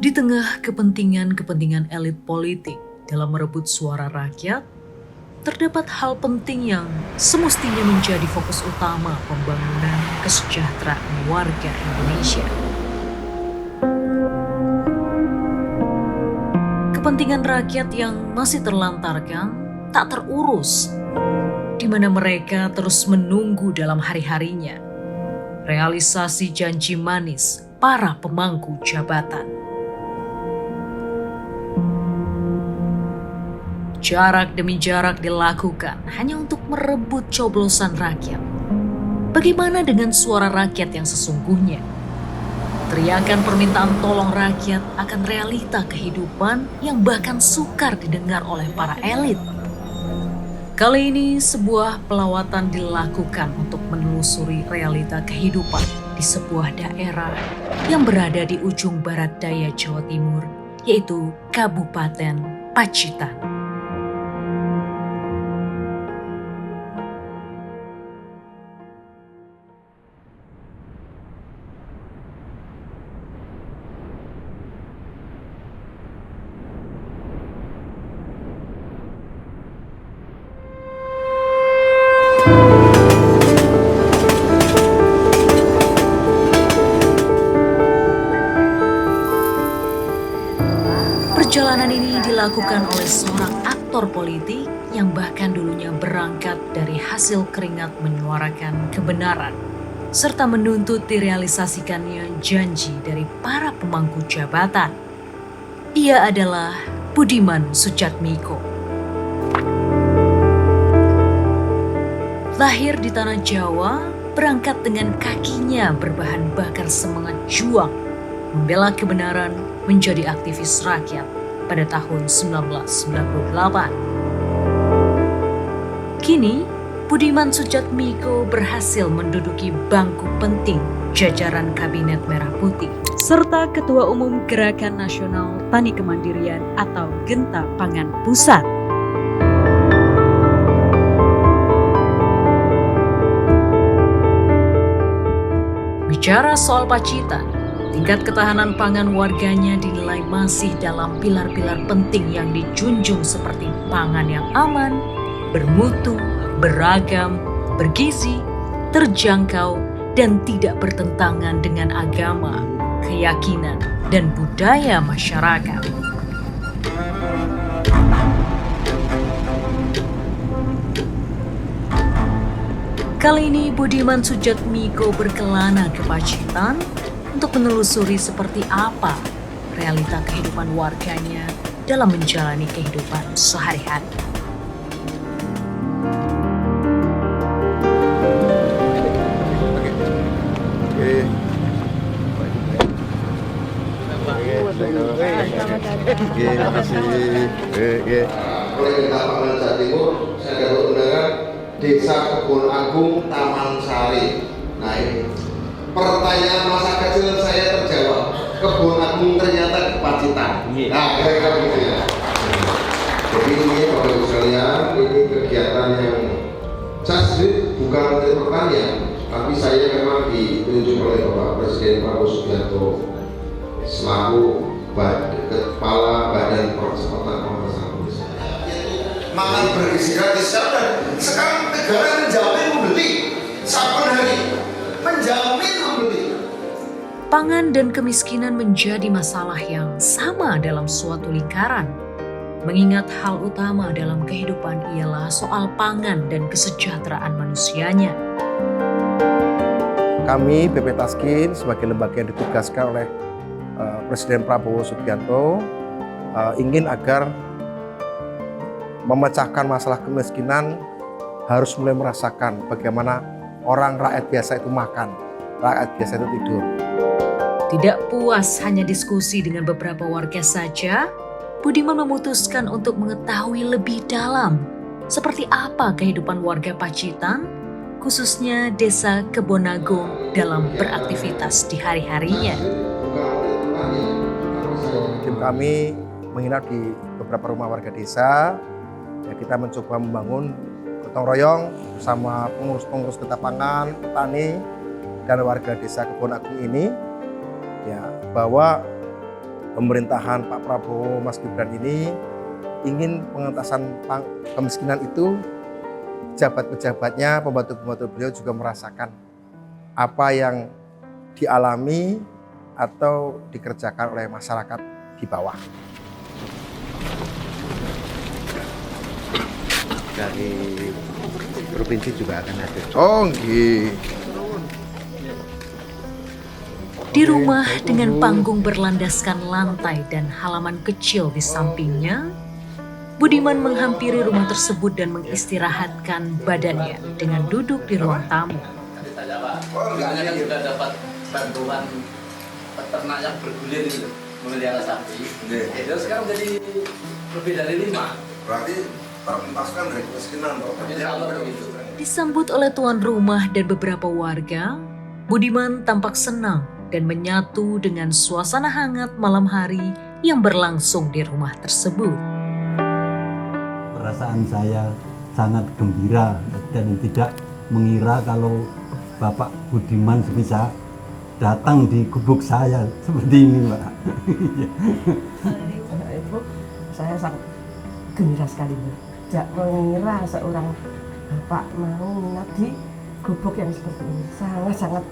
Di tengah kepentingan elit politik dalam merebut suara rakyat, terdapat hal penting yang semestinya menjadi fokus utama pembangunan kesejahteraan warga Indonesia. Kepentingan rakyat yang masih terlantarkan, tak terurus, di mana mereka terus menunggu dalam hari-harinya realisasi janji manis para pemangku jabatan. Jarak demi jarak dilakukan hanya untuk merebut coblosan rakyat. Bagaimana dengan suara rakyat yang sesungguhnya? Teriakan permintaan tolong rakyat akan realita kehidupan yang bahkan sukar didengar oleh para elit. Kali ini sebuah pelawatan dilakukan untuk menelusuri realita kehidupan di sebuah daerah yang berada di ujung barat daya Jawa Timur, yaitu Kabupaten Pacitan. Perjalanan ini dilakukan oleh seorang aktor politik yang bahkan dulunya berangkat dari hasil keringat menyuarakan kebenaran, serta menuntut direalisasikannya janji dari para pemangku jabatan. Ia adalah Budiman Sujatmiko. Lahir di tanah Jawa, berangkat dengan kakinya berbahan bakar semangat juang, membela kebenaran, menjadi aktivis rakyat pada tahun 1998. Kini, Budiman Sujatmiko berhasil menduduki bangku penting jajaran Kabinet Merah Putih, serta Ketua Umum Gerakan Nasional Tani Kemandirian atau Genta Pangan Pusat. Bicara soal Pacitan, tingkat ketahanan pangan warganya dinilai masih dalam pilar-pilar penting yang dijunjung seperti pangan yang aman, bermutu, beragam, bergizi, terjangkau, dan tidak bertentangan dengan agama, keyakinan, dan budaya masyarakat. Kali ini Budiman Sujatmiko berkelana ke Pacitan untuk menelusuri seperti apa realita kehidupan warganya dalam menjalani kehidupan sehari-hari. Terima kasih. Oleh Genta Pangan Jawa Timur, saya dapat undangan Desa Kebon Agung Taman Sari. Nah ini pertanyaan masa kecil saya terjawab. Kebon Agung ternyata di Pacitan. Nah kira-kira begitu ya. Jadi ini Bapak Ibu sekalian, ini kegiatan yang saya sendiri bukan menteri pertanian, tapi saya memang ditunjuk oleh Bapak Presiden Prabowo Subianto selaku Kepala Badan Percepatan Pemerintahan Desa. Makan bergizi gratis dan sekarang negara menjamin membeli saben hari, menjamin membeli. Pangan dan kemiskinan menjadi masalah yang sama dalam suatu lingkaran. Mengingat hal utama dalam kehidupan ialah soal pangan dan kesejahteraan manusianya. Kami BP Taskin sebagai lembaga yang ditugaskan oleh Presiden Prabowo Subianto ingin agar memecahkan masalah kemiskinan harus mulai merasakan bagaimana orang rakyat biasa itu makan, rakyat biasa itu tidur. Tidak puas hanya diskusi dengan beberapa warga saja, Budiman memutuskan untuk mengetahui lebih dalam seperti apa kehidupan warga Pacitan, khususnya Desa Kebon Agung dalam beraktivitas di hari-harinya. Tim kami menginap di beberapa rumah warga desa. Ya, kita mencoba membangun gotong royong bersama pengurus-pengurus Genta Pangan, petani, dan warga Desa Kebon Agung ini, ya, bahwa pemerintahan Pak Prabowo, Mas Gibran ini ingin pengentasan kemiskinan itu, pejabat-pejabatnya, pembantu-pembantu beliau juga merasakan apa yang dialami atau dikerjakan oleh masyarakat di bawah. Dari provinsi juga akan ada. Oh, nggih. Di rumah dengan panggung berlandaskan lantai dan halaman kecil di sampingnya, Budiman menghampiri rumah tersebut dan mengistirahatkan badannya dengan duduk di ruang tamu. Soalnya kan sudah dapat bantuan peternak yang bergulir itu, memelihara sapi. Itu sekarang jadi lebih dari 5. Berarti terentaskan dari kemiskinan toh. Disambut oleh tuan rumah dan beberapa warga, Budiman tampak senang dan menyatu dengan suasana hangat malam hari yang berlangsung di rumah tersebut. Perasaan saya sangat gembira dan tidak mengira kalau Bapak Budiman bisa datang di gubuk saya seperti ini, Pak. Ibu, saya sangat gembira sekali, Bu. Tidak mengira seorang Bapak mau menginap di gubuk yang seperti ini. Sangat-sangat,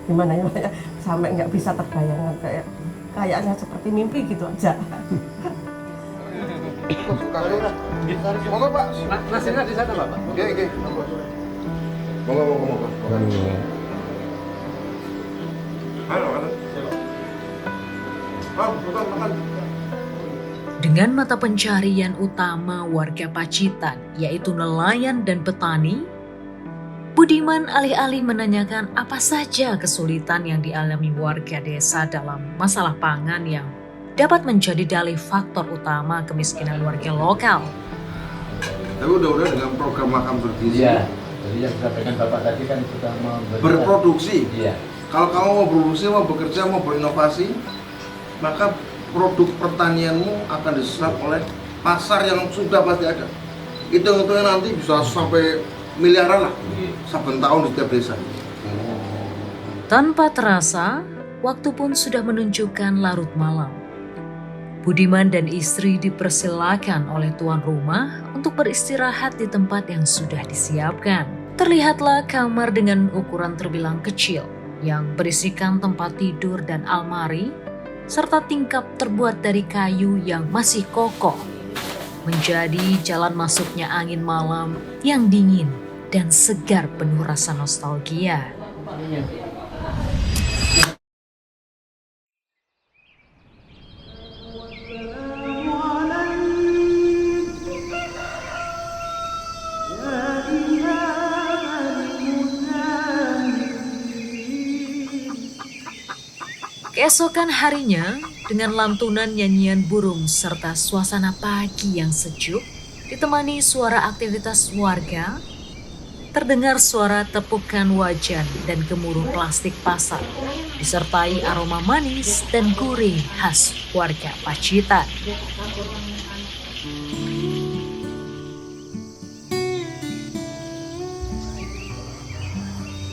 gimana ya, sampai nggak bisa terbayangkan, kayaknya seperti mimpi gitu aja. Monggo Pak. Nasinya di sana, Bapak. Oke. Monggo. Halo, makan. Dengan mata pencarian utama warga Pacitan, yaitu nelayan dan petani, Budiman alih-alih menanyakan apa saja kesulitan yang dialami warga desa dalam masalah pangan yang dapat menjadi dalih faktor utama kemiskinan warga lokal. Tapi udah dengan program makan bergizi. Iya. Jadi yang disampaikan Bapak tadi kan sudah Berproduksi. Iya. Kalau kamu mau produksi, mau bekerja, mau berinovasi, maka produk pertanianmu akan diserap oleh pasar yang sudah pasti ada. Hitung-hitungnya nanti bisa sampai miliaran lah, saben tahun di setiap desa. Tanpa terasa, waktu pun sudah menunjukkan larut malam. Budiman dan istri dipersilakan oleh tuan rumah untuk beristirahat di tempat yang sudah disiapkan. Terlihatlah kamar dengan ukuran terbilang kecil yang berisikan tempat tidur dan almari, serta tingkap terbuat dari kayu yang masih kokoh, menjadi jalan masuknya angin malam yang dingin dan segar penuh rasa nostalgia. Keesokan harinya, dengan lantunan nyanyian burung serta suasana pagi yang sejuk, ditemani suara aktivitas warga, terdengar suara tepukan wajan dan gemuruh plastik pasar, disertai aroma manis dan gurih khas warga Pacitan.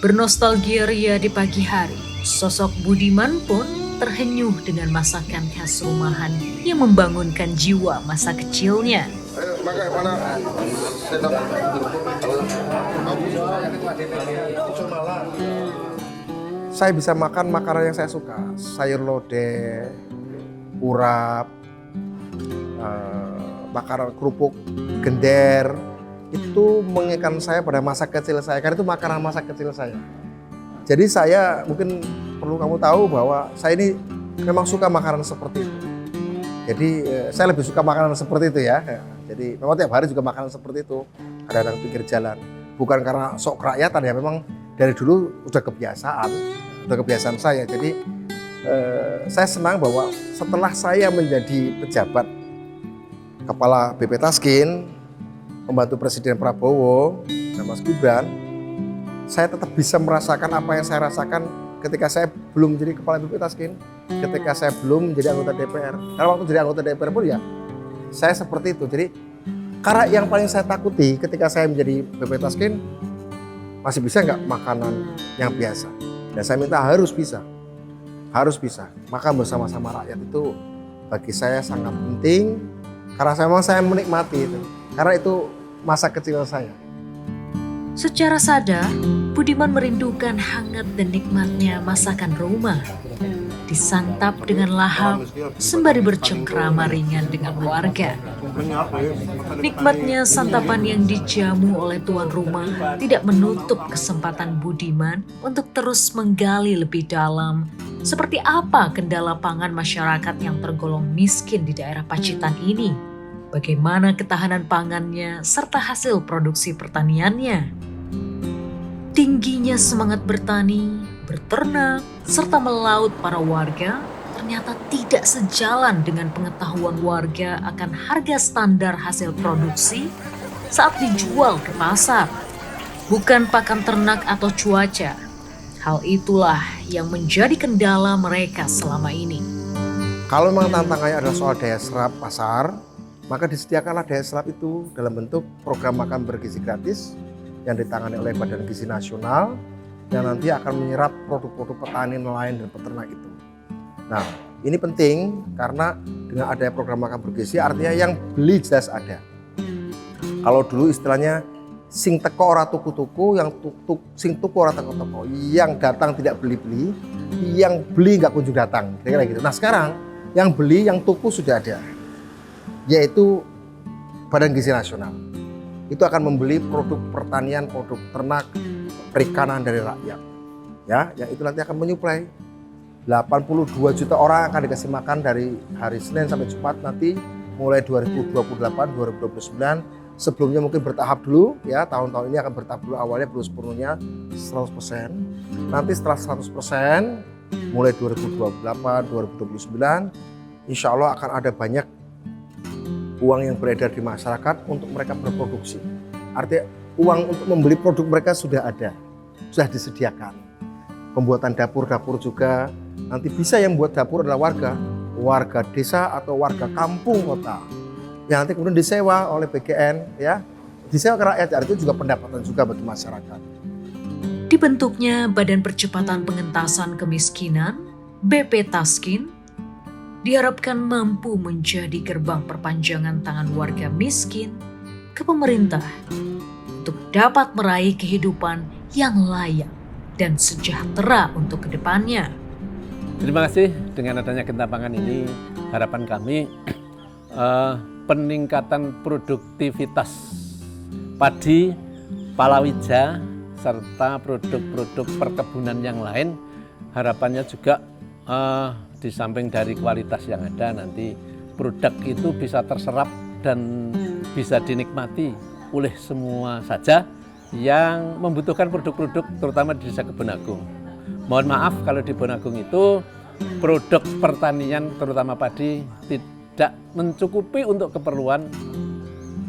Bernostalgia ria di pagi hari, sosok Budiman pun terhenyuh dengan masakan khas rumahan yang membangunkan jiwa masa kecilnya. Ayo, makan mana? Saya bisa makan makanan yang saya suka, sayur lodeh, urap, makanan kerupuk, gender. Itu mengingatkan saya pada masa kecil saya, karena itu makanan masa kecil saya. Jadi saya mungkin perlu kamu tahu bahwa saya ini memang suka makanan seperti itu. Jadi saya lebih suka makanan seperti itu ya. Jadi memang tiap hari juga makanan seperti itu. Kadang-kadang pinggir jalan. Bukan karena sok kerakyatan ya, memang dari dulu udah kebiasaan saya. Jadi saya senang bahwa setelah saya menjadi pejabat kepala BP Taskin, membantu Presiden Prabowo dan Mas Gibran, saya tetap bisa merasakan apa yang saya rasakan ketika saya belum menjadi kepala BP Taskin, ketika saya belum menjadi anggota DPR. Karena waktu jadi anggota DPR pun ya saya seperti itu. Jadi karena yang paling saya takuti ketika saya menjadi BP Taskin, masih bisa nggak makanan yang biasa. Dan saya minta harus bisa makan bersama-sama rakyat itu bagi saya sangat penting karena saya menikmati itu. Karena itu masa kecil saya. Secara sadar, Budiman merindukan hangat dan nikmatnya masakan rumah. Disantap dengan lahap sembari bercengkrama ringan dengan warga. Nikmatnya santapan yang dijamu oleh tuan rumah tidak menutup kesempatan Budiman untuk terus menggali lebih dalam seperti apa kendala pangan masyarakat yang tergolong miskin di daerah Pacitan ini. Bagaimana ketahanan pangannya serta hasil produksi pertaniannya. Tingginya semangat bertani, berternak, serta melaut para warga ternyata tidak sejalan dengan pengetahuan warga akan harga standar hasil produksi saat dijual ke pasar. Bukan pakan ternak atau cuaca. Hal itulah yang menjadi kendala mereka selama ini. Kalau memang tantangannya adalah soal daya serap pasar, maka disediakanlah daya serap itu dalam bentuk program makan bergizi gratis yang ditangani oleh Badan Gizi Nasional yang nanti akan menyerap produk-produk petani nelayan dan peternak itu. Nah, ini penting karena dengan adanya program makan bergizi artinya yang beli jelas ada. Kalau dulu istilahnya sing teko ora tuku-tuku, yang sing tuku ora teko-teko, yang datang tidak beli-beli, yang beli nggak kunjung datang, kira-kira gitu. Nah sekarang yang beli, yang tuku sudah ada, yaitu Badan Gizi Nasional. Itu akan membeli produk pertanian, produk ternak, perikanan dari rakyat. Ya, yang itu nanti akan menyuplai 82 juta orang akan dikasih makan dari hari Senin sampai Jumat nanti mulai 2028, 2029. Sebelumnya mungkin bertahap dulu ya, tahun-tahun ini akan bertahap dulu, awalnya belum sepenuhnya 100%. Nanti setelah 100% mulai 2028, 2029 insya Allah akan ada banyak uang yang beredar di masyarakat untuk mereka berproduksi. Artinya uang untuk membeli produk mereka sudah ada, sudah disediakan. Pembuatan dapur-dapur juga, nanti bisa yang buat dapur adalah warga desa atau warga kampung kota. Yang nanti kemudian disewa oleh BGN, ya, disewa ke rakyat, itu juga pendapatan juga bagi masyarakat. Dibentuknya Badan Percepatan Pengentasan Kemiskinan, BP Taskin, diharapkan mampu menjadi gerbang perpanjangan tangan warga miskin ke pemerintah untuk dapat meraih kehidupan yang layak dan sejahtera untuk kedepannya. Terima kasih. Dengan adanya Gentapangan ini, harapan kami peningkatan produktivitas padi, palawija, serta produk-produk perkebunan yang lain. Harapannya juga di samping dari kualitas yang ada, nanti produk itu bisa terserap dan bisa dinikmati oleh semua saja yang membutuhkan produk-produk, terutama di Desa Kebon Agung. Mohon maaf kalau di Kebon Agung itu produk pertanian, terutama padi, tidak mencukupi untuk keperluan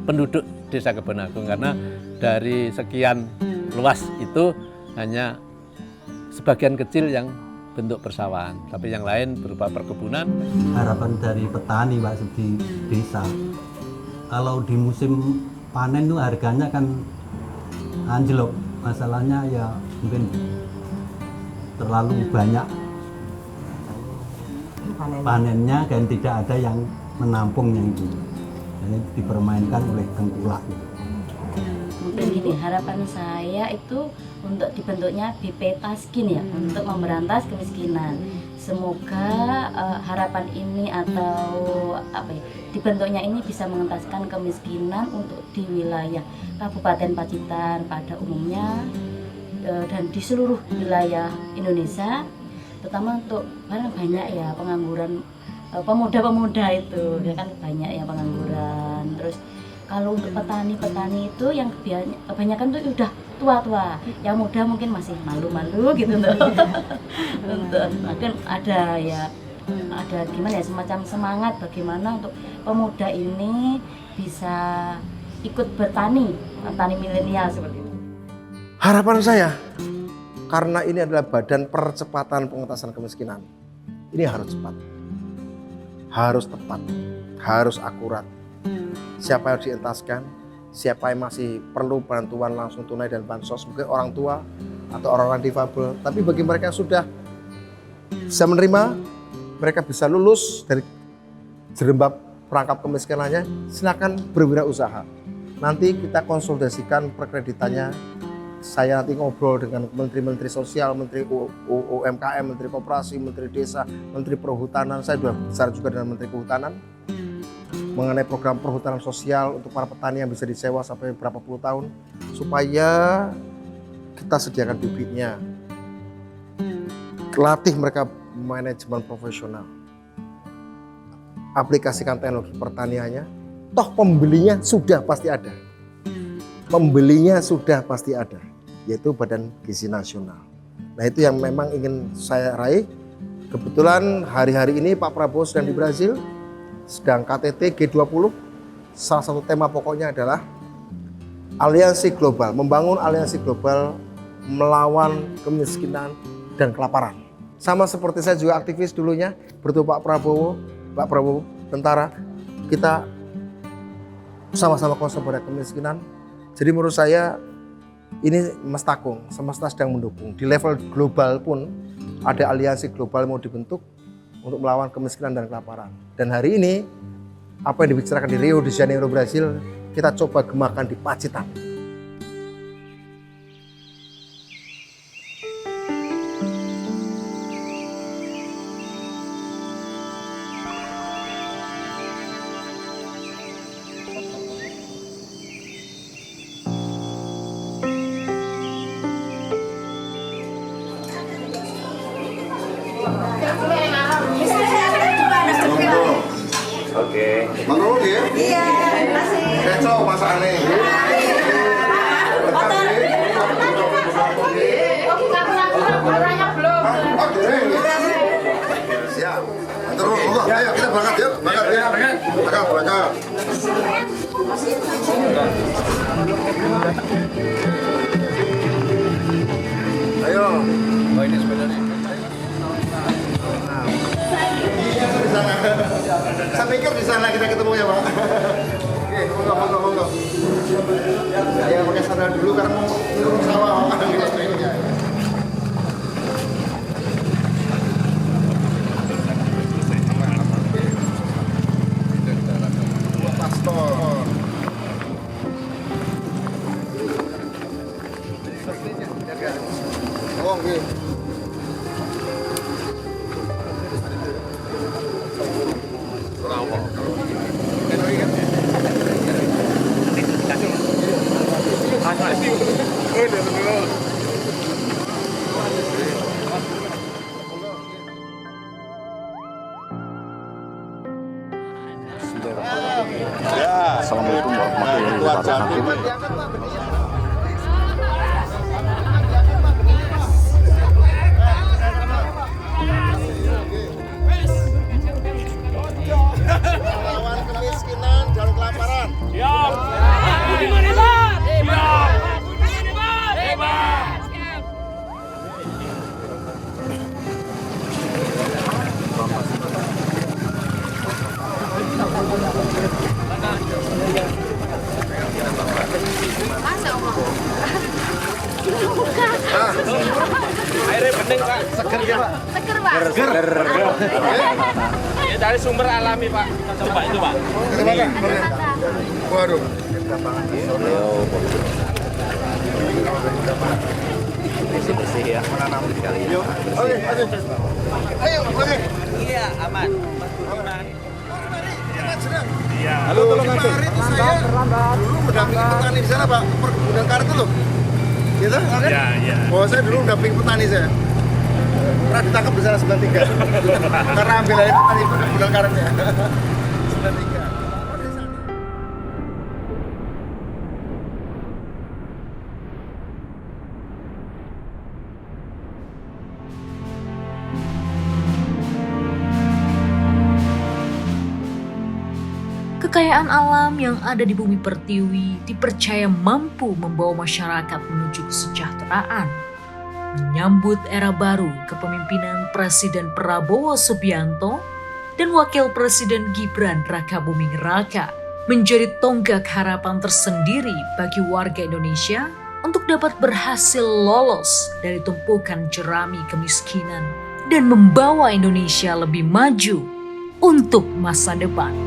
penduduk Desa Kebon Agung, karena dari sekian luas itu hanya sebagian kecil yang bentuk persawahan, tapi yang lain berupa perkebunan. Harapan dari petani Pak di desa, kalau di musim panen itu harganya kan anjlok, masalahnya ya mungkin terlalu banyak panennya dan tidak ada yang menampungnya itu, jadi dipermainkan oleh tengkulak. Mungkin gini, harapan saya itu untuk dibentuknya BP Taskin ya, untuk memberantas kemiskinan. Semoga harapan ini atau dibentuknya ini bisa mengentaskan kemiskinan untuk di wilayah Kabupaten Pacitan pada umumnya dan di seluruh wilayah Indonesia, terutama untuk banyak ya pengangguran pemuda-pemuda itu, ya kan banyak ya pengangguran. Terus kalau untuk petani-petani itu yang kebanyakan tuh udah tua-tua, yang muda mungkin masih malu-malu gitu tuh. Mungkin ada gimana ya, semacam semangat bagaimana untuk pemuda ini bisa ikut bertani, petani milenial seperti itu. Harapan saya, karena ini adalah Badan Percepatan Pengentasan Kemiskinan, ini harus cepat, harus tepat, harus akurat. Siapa yang dientaskan, siapa yang masih perlu bantuan langsung tunai dan bansos, mungkin orang tua atau orang-orang difabel. Tapi bagi mereka yang sudah bisa menerima, mereka bisa lulus dari jerembab perangkap kemiskinannya, silakan berwirausaha. Nanti kita konsultasikan perkreditannya. Saya nanti ngobrol dengan menteri-menteri sosial, menteri UMKM, menteri koperasi, menteri desa, menteri perhutanan. Saya sudah bicara juga dengan menteri kehutanan mengenai program perhutanan sosial untuk para petani yang bisa disewa sampai berapa puluh tahun, supaya kita sediakan bibitnya, latih mereka manajemen profesional, aplikasikan teknologi pertaniannya. Toh pembelinya sudah pasti ada, yaitu Badan Gizi Nasional. Nah, itu yang memang ingin saya raih. Kebetulan hari-hari ini Pak Prabowo sedang di Brazil, sedang KTT G20. Salah satu tema pokoknya adalah aliansi global, membangun aliansi global melawan kemiskinan dan kelaparan. Sama seperti saya juga aktivis dulunya, bertemu Pak Prabowo tentara, kita sama-sama concern pada kemiskinan. Jadi menurut saya ini mestakung, semesta sedang mendukung. Di level global pun ada aliansi global mau dibentuk untuk melawan kemiskinan dan kelaparan. Dan hari ini apa yang dibicarakan di Rio de Janeiro, Brazil, kita coba gemakan di Pacitan. Oke. Makan ya? Iya, masih. Kecok masakannya. Siap. Terus, ayo kita berangkat yuk. Berangkat. Ayo. Oh, ini sepedanya. Saya pikir di sana kita ketemu ya, Pak. Oke, monggo. Saya pakai sandal dulu karena mau turun sawah. Pastor. Oh, oke. Assalamualaikum warahmatullahi wabarakatuh. Lawan kemiskinan dan kelaparan. Airnya bening, Pak. Seger ya, Pak? Seger, Pak. Seger. Ya, dari sumber alami, Pak. Coba itu, Pak. Waduh. Bersih-bersih ya. Menanam sekali. Oke. Ayo, oke. Iya, aman. Iya. Halo, tolong kasih. Saya dulu mendampingi petani di sana, Pak. Perkebunan karet itu loh. Gitu, kan? Iya. Oh, saya dulu mendampingi petani saya. Pernah ditangkap di sana 93. Karena ambil air petani perkebunan karetnya. 93. Kekayaan alam yang ada di bumi pertiwi dipercaya mampu membawa masyarakat menuju kesejahteraan. Menyambut era baru kepemimpinan Presiden Prabowo Subianto dan Wakil Presiden Gibran Rakabuming Raka menjadi tonggak harapan tersendiri bagi warga Indonesia untuk dapat berhasil lolos dari tumpukan jerami kemiskinan dan membawa Indonesia lebih maju untuk masa depan.